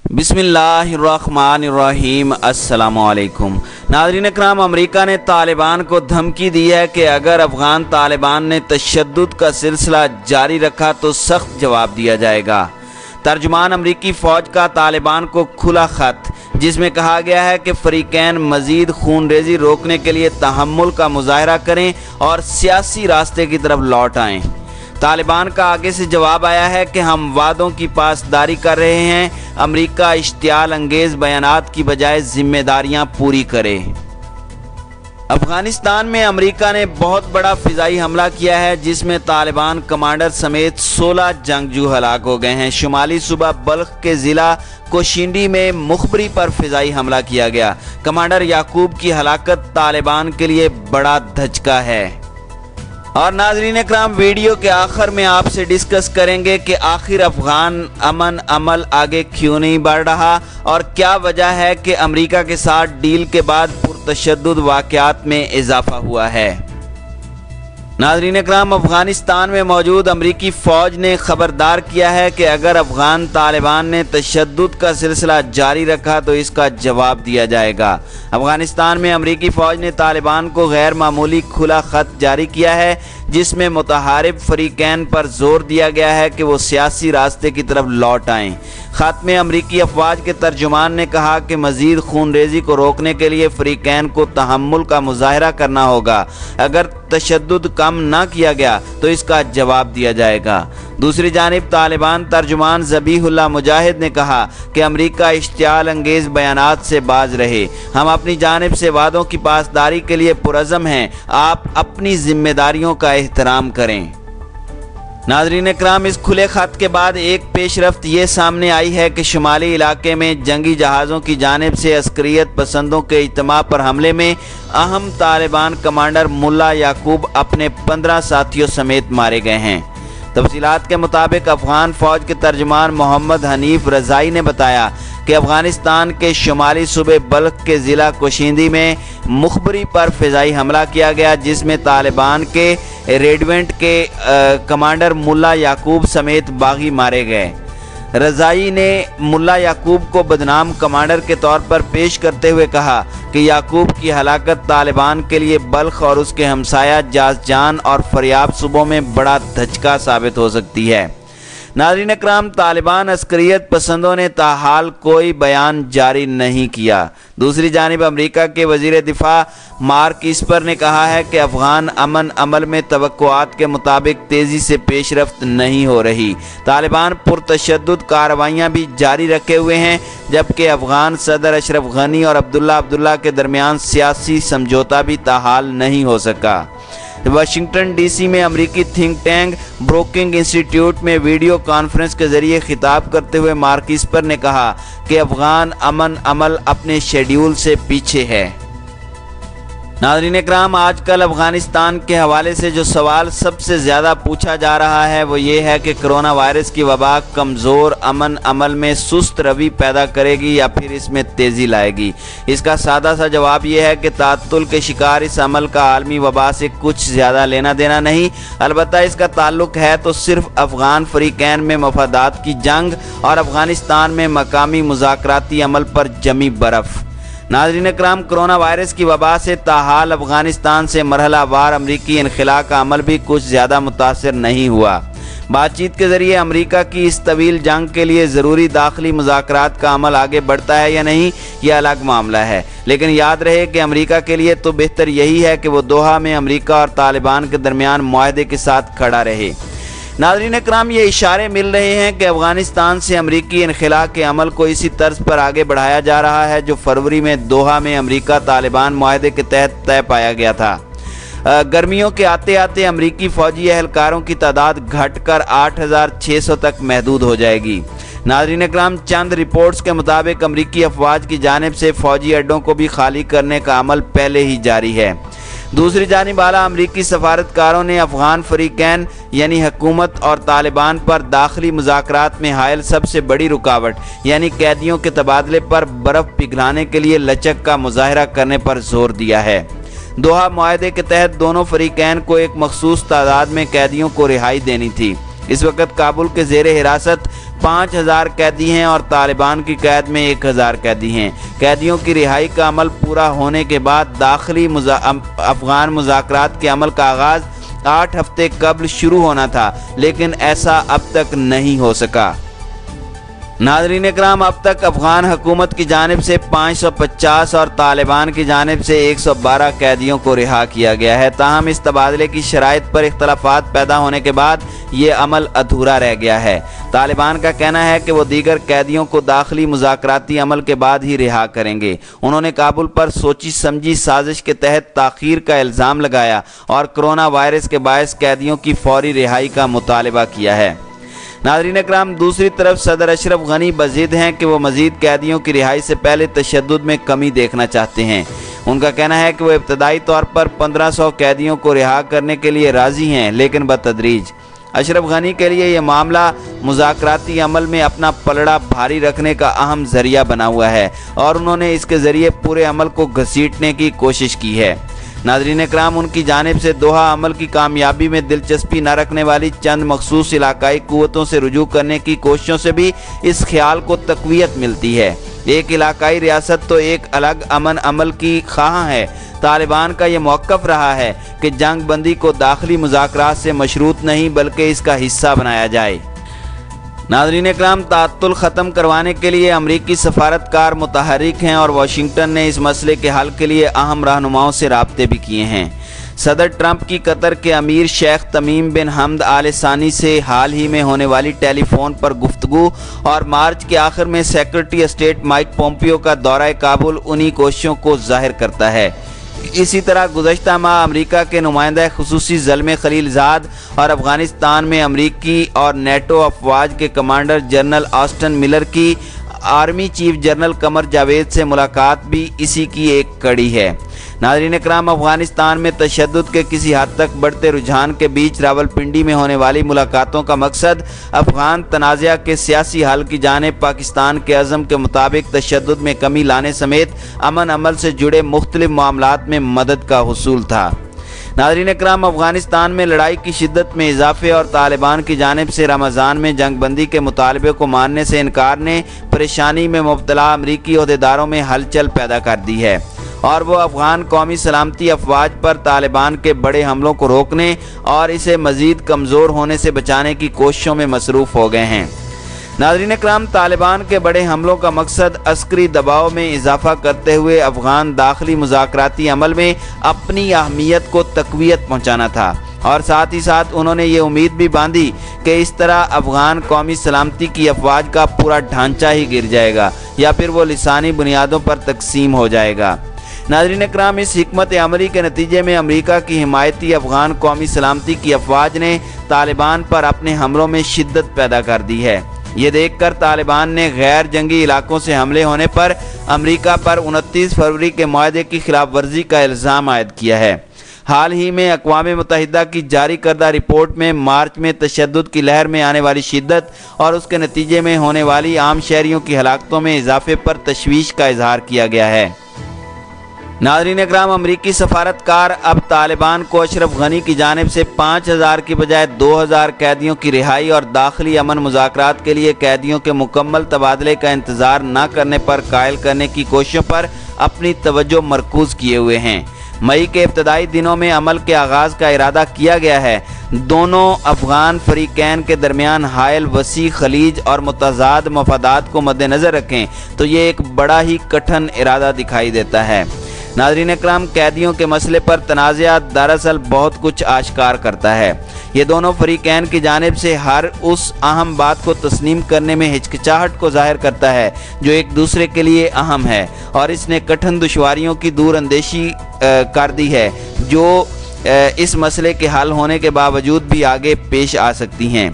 बिस्मिल्लाहिर्रहमानिर्रहीम। अस्सलामुअलैकुम नाज़रीन इकराम, अमेरिका ने तालिबान को धमकी दी है कि अगर अफ़गान तालिबान ने तशद्दुद का सिलसिला जारी रखा तो सख्त जवाब दिया जाएगा। तर्जुमान अमरीकी फ़ौज का तालिबान को खुला ख़त, जिसमें कहा गया है कि फ़रीक़ैन मज़ीद खूनरेज़ी रोकने के लिए तहम्मुल का मुज़ाहरा करें और सियासी रास्ते की तरफ लौट आएँ। तालिबान का आगे से जवाब आया है कि हम वादों की पासदारी कर रहे हैं, अमेरिका इश्तियाल अंगेज़ बयानात की बजाय जिम्मेदारियां पूरी करे। अफगानिस्तान में अमेरिका ने बहुत बड़ा फ़िज़ाई हमला किया है, जिसमें तालिबान कमांडर समेत 16 जंगजू हलाक हो गए हैं। शुमाली सूबा बल्ख के ज़िला कोशिंडी में मुखबरी पर फ़िज़ाई हमला किया गया। कमांडर याकूब की हलाकत तालिबान के लिए बड़ा धचका है। और नाज़रीन इकराम, वीडियो के आखिर में आपसे डिस्कस करेंगे कि आखिर अफ़गान अमन अमल आगे क्यों नहीं बढ़ रहा और क्या वजह है कि अमेरिका के साथ डील के बाद पुरतशद्दुद वाक़यात में इजाफा हुआ है। नाज़रीन इकराम, अफ़गानिस्तान में मौजूद अमरीकी फ़ौज ने ख़बरदार किया है कि अगर अफ़गान तालिबान ने तशद्दुद का सिलसिला जारी रखा तो इसका जवाब दिया जाएगा। अफ़गानिस्तान में अमरीकी फ़ौज ने तालिबान को गैर मामूली खुला ख़त जारी किया है, जिसमें मुतहारिब फ़रीक़ैन पर जोर दिया गया है कि वो सियासी रास्ते की तरफ लौट आएँ। ख़त में अमरीकी अफवाज के तर्जुमान ने कहा कि मज़ीद खूनरेज़ी को रोकने के लिए फ़रीक़ैन को तहम्मुल का मुज़ाहरा करना होगा। अगर तशद्दुद कम ना किया गया तो इसका जवाब दिया जाएगा। दूसरी जानिब तालिबान तर्जुमान ज़बीहुल्लाह मुजाहिद ने कहा कि अमेरिका इश्तियाल अंगेज़ बयानात से बाज रहे। हम अपनी जानिब से वादों की पासदारी के लिए पुरज़म हैं, आप अपनी जिम्मेदारियों का एहतराम करें। नाज़रीन इकराम, इस खुले ख़त के बाद एक पेशरफ्त ये सामने आई है कि शुमाली इलाके में जंगी जहाज़ों की जानिब से अस्करियत पसंदों के इज्तिमा पर हमले में अहम तालिबान कमांडर मुल्ला याकूब अपने 15 साथियों समेत मारे गए हैं। तफसीलात के मुताबिक अफ़गान फ़ौज के तर्जुमान मोहम्मद हनीफ रज़ाई ने बताया कि अफ़गानिस्तान के शुमाली सूबे बल्ख के ज़िला कोशिंदी में मुखबरी पर फ़िज़ाई हमला किया गया, जिसमें तालिबान के रेजिमेंट के कमांडर मुल्ला याकूब समेत बागी मारे गए। रज़ाई ने मुल्ला याकूब को बदनाम कमांडर के तौर पर पेश करते हुए कहा कि याकूब की हलाकत तालिबान के लिए बल्ख और उसके हमसाया जाज़जान और फ़रियाब सूबों में बड़ा धचका साबित हो सकती है। नाज़रीन इकराम, तालिबान अस्करियत पसंदों ने ताहाल कोई बयान जारी नहीं किया। दूसरी जानिब अमेरिका के वज़ीर दिफा मार्क इस्पर ने कहा है कि अफ़गान अमन अमल में तवक्कुआत के मुताबिक तेज़ी से पेशरफ्त नहीं हो रही। तालिबान पुरतशद्दुद कार्रवाइयाँ भी जारी रखे हुए हैं, जबकि अफ़गान सदर अशरफ गनी और अब्दुल्ला के दरमियान सियासी समझौता भी ताहाल नहीं हो सका। वाशिंगटन डीसी में अमरीकी थिंक टैंक ब्रोकिंग इंस्टीट्यूट में वीडियो कॉन्फ्रेंस के जरिए खिताब करते हुए मार्क इस्पर ने कहा कि अफ़गान अमन अमल अपने शेड्यूल से पीछे है। नाज़रीन इकराम, आजकल अफ़गानिस्तान के हवाले से जो सवाल सबसे ज़्यादा पूछा जा रहा है वो ये है कि कोरोना वायरस की वबा कमज़ोर अमन अमल में सुस्त रवि पैदा करेगी या फिर इसमें तेज़ी लाएगी। इसका सादा सा जवाब ये है कि तातुल के शिकार इस अमल का आलमी वबा से कुछ ज़्यादा लेना देना नहीं, अलबत्ता इसका ताल्लुक़ है तो सिर्फ अफ़गान फ़रीक़ैन में मफादात की जंग और अफ़गानिस्तान में मकामी मुज़ाकराती अमल पर जमी बर्फ़। नाज़रीन इकराम, कोरोना वायरस की वबा से ताहाल अफ़गानिस्तान से मरहलावार अमरीकी इनखला का अमल भी कुछ ज़्यादा मुतासिर नहीं हुआ। बातचीत के ज़रिए अमरीका की इस तवील जंग के लिए ज़रूरी दाखिली मुज़ाकरात का अमल आगे बढ़ता है या नहीं, यह अलग मामला है, लेकिन याद रहे कि अमरीका के लिए तो बेहतर यही है कि वो दोहा में अमरीका और तालिबान के दरमियान मुआहदे के साथ खड़ा रहे। नाज़रीन इकराम, ये इशारे मिल रहे हैं कि अफ़गानिस्तान से अमरीकी इनखला के अमल को इसी तर्ज पर आगे बढ़ाया जा रहा है जो फरवरी में दोहा में अमरीका तालिबान मुआहदे के तहत तय पाया गया था। गर्मियों के आते आते अमरीकी फ़ौजी एहलकारों की तादाद घटकर 8,600 तक महदूद हो जाएगी। नाज़रीन इकराम, चंद रिपोर्ट्स के मुताबिक अमरीकी अफवाज की जानिब से फ़ौजी अड्डों को भी खाली करने का अमल पहले ही जारी है। दूसरी जानिब आला अमरीकी सफारतकारों ने अफ़गान फ़रीक़ैन यानी हुकूमत और तालिबान पर दाखिली मुज़ाकरात में हायल सबसे बड़ी रुकावट यानी कैदियों के तबादले पर बर्फ़ पिघलाने के लिए लचक का मुज़ाहरा करने पर जोर दिया है। दोहा मुआहदे के तहत दोनों फ़रीक़ैन को एक मखसूस तादाद में कैदियों को रिहाई देनी थी। इस वक्त काबुल के ज़ेरे हिरासत 5000 कैदी हैं और तालिबान की कैद में 1000 कैदी हैं। कैदियों की रिहाई का अमल पूरा होने के बाद दाखिली अफगान मुज़ाकरात के अमल का आगाज़ 8 हफ्ते कबल शुरू होना था, लेकिन ऐसा अब तक नहीं हो सका। नाज़रीन इकराम, अब तक अफगान हुकूमत की जानिब से 550 और तालिबान की जानिब से 112 कैदियों को रिहा किया गया है। ताहम इस तबादले की शराइत पर इख्तलाफात पैदा होने के बाद ये अमल अधूरा रह गया है। तालिबान का कहना है कि वो दीगर कैदियों को दाखिली मुज़ाकराती अमल के बाद ही रिहा करेंगे। उन्होंने काबुल पर सोची समझी साजिश के तहत ताख़ीर का इल्ज़ाम लगाया और कोरोना वायरस के बायस कैदियों की फौरी रिहाई का मुतालबा किया है। नाज़रीन इकराम, दूसरी तरफ सदर अशरफ गनी बज़िद हैं कि वो मज़ीद कैदियों की रिहाई से पहले तशद्दुद में कमी देखना चाहते हैं। उनका कहना है कि वो इब्तदाई तौर पर 1500 कैदियों को रिहा करने के लिए राज़ी हैं, लेकिन बतदरीज। अशरफ गनी के लिए ये मामला मुज़ाकराती अमल में अपना पलड़ा भारी रखने का अहम ज़रिया बना हुआ है और उन्होंने इसके ज़रिए पूरे अमल को घसीटने की कोशिश की है। नाज़रीन इकराम, उनकी जानिब से दोहा अमल की कामयाबी में दिलचस्पी न रखने वाली चंद मखसूस इलाकाई कुव्वतों से रुजू करने की कोशिशों से भी इस ख्याल को तक़वियत मिलती है। एक इलाकाई रियासत तो एक अलग अमन अमल की ख़्वाह है। तालिबान का ये मौक़िफ़ रहा है कि जंग बंदी को दाखिली मुज़ाकरात से मशरूत नहीं बल्कि इसका हिस्सा बनाया जाए। नाज़रीन इकराम, ताअत्तुल ख़त्म करवाने के लिए अमरीकी सफारतकार मुतहर्रिक हैं और वाशिंगटन ने इस मसले के हल के लिए अहम रहनुमाओं से राब्ते भी किए हैं। सदर ट्रंप की कतर के अमीर शेख तमीम बिन हमद आल सानी से हाल ही में होने वाली टेलीफोन पर गुफ्तगू और मार्च के आखिर में सेक्रेटरी स्टेट माइक पोम्पियो का दौरा काबुल उन्हीं कोशिशों को जाहिर करता है। इसी तरह गुज़श्ता माह अमरीका के नुमाइंदा खुसूसी ज़ल्मे खलीलज़ाद और अफ़गानिस्तान में अमरीकी और नेटो अफवाज के कमांडर जनरल ऑस्टन मिलर की army chief general Qamar Javed से मुलाकात भी इसी की एक कड़ी है। नाज़रीन इकराम, अफ़गानिस्तान में तशद्दुद के किसी हद तक बढ़ते रुझान के बीच रावलपिंडी में होने वाली मुलाकातों का मकसद अफ़गान तनाज़ा के सियासी हल की जानिब पाकिस्तान के अज़म के मुताबिक तशद्दुद में कमी लाने समेत अमन अमल से जुड़े मुख्तलिफ मामलात में मदद का हुसूल था। नाज़रीन इकराम, अफ़गानिस्तान में लड़ाई की शिद्दत में इजाफे और तालिबान की जानिब से रमज़ान में जंग बंदी के मुतालबे को मानने से इनकार ने परेशानी में मुब्तला अमरीकी ओहदेदारों में हलचल पैदा कर दी है और वो अफ़गान कौमी सलामती अफवाज पर तालिबान के बड़े हमलों को रोकने और इसे मज़ीद कमज़ोर होने से बचाने की कोशिशों में मसरूफ़ हो गए हैं। नाज़रीन इकराम, तालिबान के बड़े हमलों का मकसद अस्करी दबाव में इजाफा करते हुए अफ़गान दाखिली मुज़ाकराती अमल में अपनी अहमियत को तक़वियत पहुँचाना था और साथ ही साथ उन्होंने ये उम्मीद भी बांधी कि इस तरह अफ़गान कौमी सलामती की अफवाज का पूरा ढांचा ही गिर जाएगा या फिर वो लिसानी बुनियादों पर तकसीम हो जाएगा। नाज़रीन इकराम, इस हिकमत अमली के नतीजे में अमरीका की हिमायती अफ़गान कौमी सलामती की अफवाज ने तालिबान पर अपने हमलों में शिद्दत पैदा कर दी है। ये देखकर तालिबान ने गैर जंगी इलाकों से हमले होने पर अमरीका पर 29 फरवरी के मुआहदे की खिलाफ वर्जी का इल्ज़ाम आयद किया है। हाल ही में अक़वाम मुत्तहिदा की जारी करदा रिपोर्ट में मार्च में तशद्दुद की लहर में आने वाली शिद्दत और उसके नतीजे में होने वाली आम शहरियों की हलाकतों में इजाफे पर तशवीश का इजहार किया गया है। नाज़रीन इकराम, अमरीकी सफारतकार अब तालिबान को अशरफ गनी की जानिब से 5000 की बजाय 2000 कैदियों की रिहाई और दाखिली अमन मुज़ाकरात के लिए कैदियों के मुकम्मल तबादले का इंतज़ार न करने पर कायल करने की कोशिशों पर अपनी तवज्जो मरकूज़ किए हुए हैं। मई के इब्तदाई दिनों में अमल के आगाज़ का इरादा किया गया है। दोनों अफ़गान फ़रीक़ैन के दरमियान हायल वसी खलीज और मुतज़ाद मफादात को मद्देनज़र रखें तो ये एक बड़ा ही कठिन इरादा दिखाई देता है। नाज़रीन इकराम, कैदियों के मसले पर तनाज़ा दरअसल बहुत कुछ आश्कार करता है। ये दोनों फ़रीक़ैन की जानिब से हर उस अहम बात को तस्लीम करने में हिचकिचाहट को ज़ाहिर करता है जो एक दूसरे के लिए अहम है और इसने कठिन दुश्वारियों की दूर अंदेशी कर दी है जो इस मसले के हल होने के बावजूद भी आगे पेश आ सकती हैं।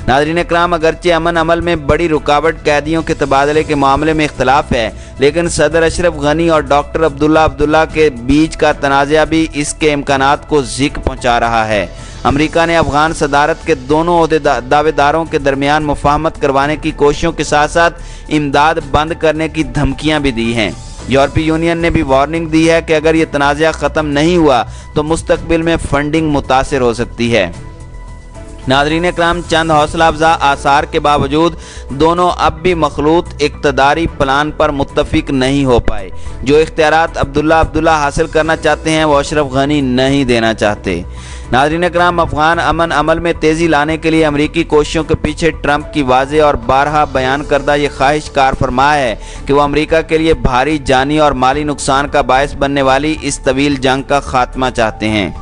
नाज़रीन इकराम, अगरचे अमन अमल में बड़ी रुकावट कैदियों के तबादले के मामले में इख्तलाफ है, लेकिन सदर अशरफ गनी और डॉक्टर अब्दुल्ला के बीच का तनाज़ा भी इसके इम्कानात को ज़िक पहुँचा रहा है। अमरीका ने अफ़गान सदारत के दोनों दावेदारों के दरमियान मुफाहमत करवाने की कोशिशों के साथ साथ इमदाद बंद करने की धमकियाँ भी दी हैं। यूरोपीय यूनियन ने भी वार्निंग दी है कि अगर ये तनाज़ा ख़त्म नहीं हुआ तो मुस्तकबिल में फंडिंग मुतासिर हो सकती है। नाज़रीन इकराम, चंद हौसला अफजा आसार के बावजूद दोनों अब भी मखलूत इक़्तिदारी प्लान पर मुत्तफिक नहीं हो पाए। जो इख्तियारात अब्दुल्ला हासिल करना चाहते हैं वो अशरफ गनी नहीं देना चाहते। नाज़रीन इकराम, अफ़गान अमन अमल में तेज़ी लाने के लिए अमरीकी कोशिशों के पीछे ट्रंप की वाज़े और बारहा बयान करदा ये ख्वाहिश कार फरमा है कि वो अमरीका के लिए भारी जानी और माली नुकसान का बायस बनने वाली इस तवील जंग का खात्मा चाहते हैं।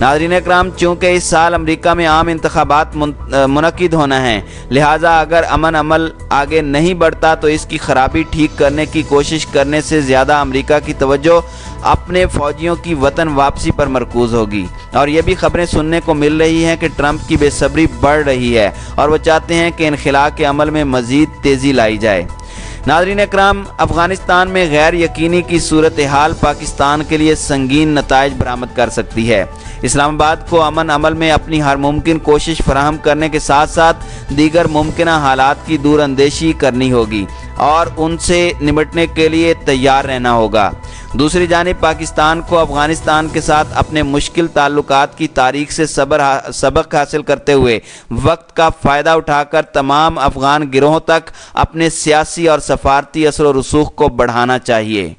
नाज़रीन इकराम, चूँकि इस साल अमरीका में आम इंतखाबात मुनक़िद होना है, लिहाजा अगर अमन अमल आगे नहीं बढ़ता तो इसकी खराबी ठीक करने की कोशिश करने से ज़्यादा अमरीका की तवज्जो अपने फ़ौजियों की वतन वापसी पर मरकूज़ होगी। और ये भी ख़बरें सुनने को मिल रही हैं कि ट्रंप की बेसब्री बढ़ रही है और वो चाहते हैं कि इनखिला के अमल में मज़ीद तेज़ी लाई जाए। नाज़रीन इकराम, अफ़गानिस्तान में गैर यकीनी की सूरत हाल पाकिस्तान के लिए संगीन नताइज बरामद कर सकती है। इस्लामाबाद को अमन अमल में अपनी हर मुमकिन कोशिश फराहम करने के साथ साथ दीगर मुमकिना हालात की दूर अंदेशी करनी होगी और उनसे निपटने के लिए तैयार रहना होगा। दूसरी जानिब पाकिस्तान को अफ़गानिस्तान के साथ अपने मुश्किल ताल्लुकात की तारीख से सबक हासिल करते हुए वक्त का फ़ायदा उठाकर तमाम अफ़गान गिरोहों तक अपने सियासी और सफारती असर व रसूख को बढ़ाना चाहिए।